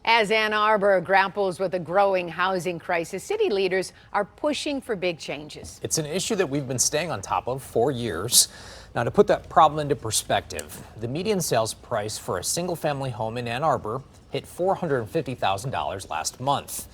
As Ann Arbor grapples with a growing housing crisis, city leaders are pushing for big changes. It's an issue that we've been staying on top of for years. Now, to put that problem into perspective, the median sales price for a single-family home in Ann Arbor hit $450,000 last month.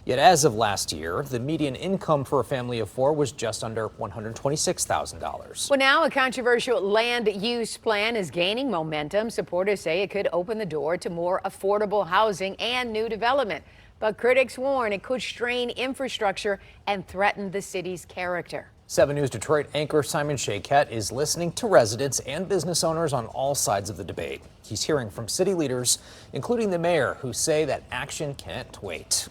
Yet as of last year, the median income for a family of four was just under $126,000. Well, now a controversial land use plan is gaining momentum. Supporters say it could open the door to more affordable housing and new development. But critics warn it could strain infrastructure and threaten the city's character. 7 News Detroit anchor Simon Shayket is listening to residents and business owners on all sides of the debate. He's hearing from city leaders, including the mayor, who say that action can't wait.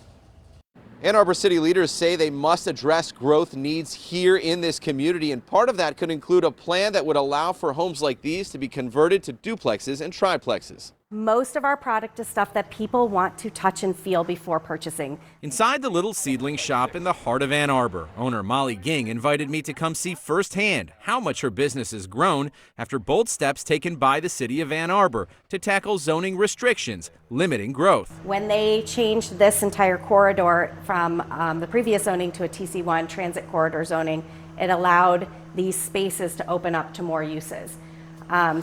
Ann Arbor City leaders say they must address growth needs here in this community, and part of that could include a plan that would allow for homes like these to be converted to duplexes and triplexes. Most of our product is stuff that people want to touch and feel before purchasing. Inside the little seedling shop in the heart of Ann Arbor, owner Molly Ging invited me to come see firsthand how much her business has grown after bold steps taken by the city of Ann Arbor to tackle zoning restrictions, limiting growth. When they changed this entire corridor from the previous zoning to a TC1 transit corridor zoning, it allowed these spaces to open up to more uses.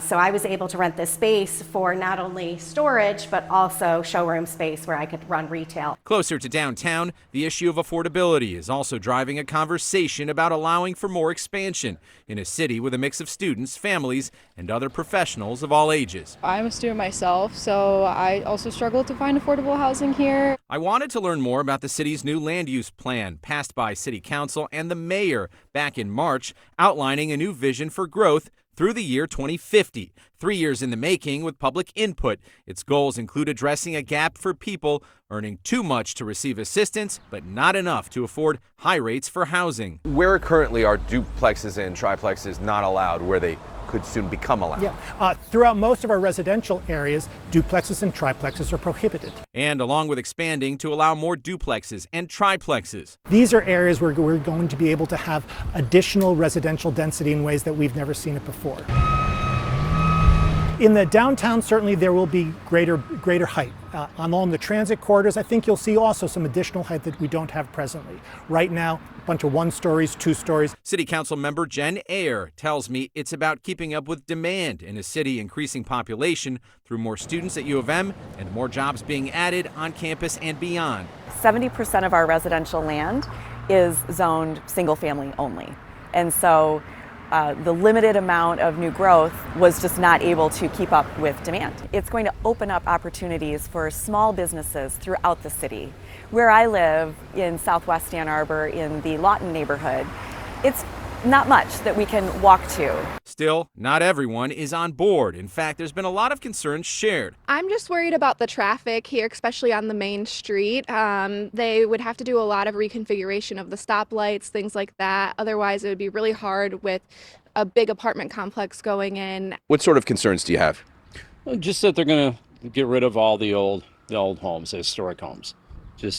So I was able to rent this space for not only storage, but also showroom space where I could run retail. Closer to downtown, the issue of affordability is also driving a conversation about allowing for more expansion in a city with a mix of students, families, and other professionals of all ages. I'm a student myself, so I also struggle to find affordable housing here. I wanted to learn more about the city's new land use plan passed by City Council and the mayor back in March, outlining a new vision for growth through the year 2050, 3 years in the making with public input. Its goals include addressing a gap for people earning too much to receive assistance, but not enough to afford high rates for housing. Where currently are duplexes and triplexes not allowed, where they could soon become allowed? Yeah, throughout most of our residential areas, duplexes and triplexes are prohibited. And along with expanding to allow more duplexes and triplexes. These are areas where we're going to be able to have additional residential density in ways that we've never seen it before. In the downtown, certainly there will be greater height. Along the transit corridors, I think you'll see also some additional height that we don't have presently. Right now, a bunch of 1 stories, 2 stories. City Council member Jen Ayer tells me it's about keeping up with demand in a city increasing population through more students at U of M and more jobs being added on campus and beyond. 70% of our residential land is zoned single family only. And so the limited amount of new growth was just not able to keep up with demand. It's going to open up opportunities for small businesses throughout the city. Where I live in Southwest Ann Arbor in the Lawton neighborhood, it's not much that we can walk to. Still, not everyone is on board. In fact, there's been a lot of concerns shared. I'm just worried about the traffic here, especially on the main street. They would have to do a lot of reconfiguration of the stoplights, things like that. Otherwise, it would be really hard with a big apartment complex going in. What sort of concerns do you have? Well, just that they're going to get rid of all the old homes, the historic homes,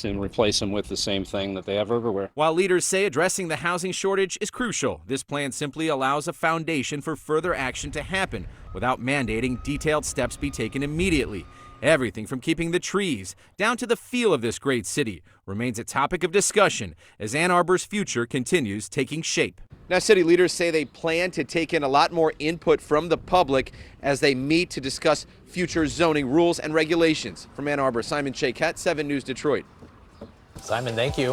and replace them with the same thing that they have everywhere. While leaders say addressing the housing shortage is crucial, this plan simply allows a foundation for further action to happen without mandating detailed steps be taken immediately. Everything from keeping the trees down to the feel of this great city remains a topic of discussion as Ann Arbor's future continues taking shape. Now, city leaders say they plan to take in a lot more input from the public as they meet to discuss future zoning rules and regulations. From Ann Arbor, Simon Shayket, 7 News Detroit. Simon, thank you.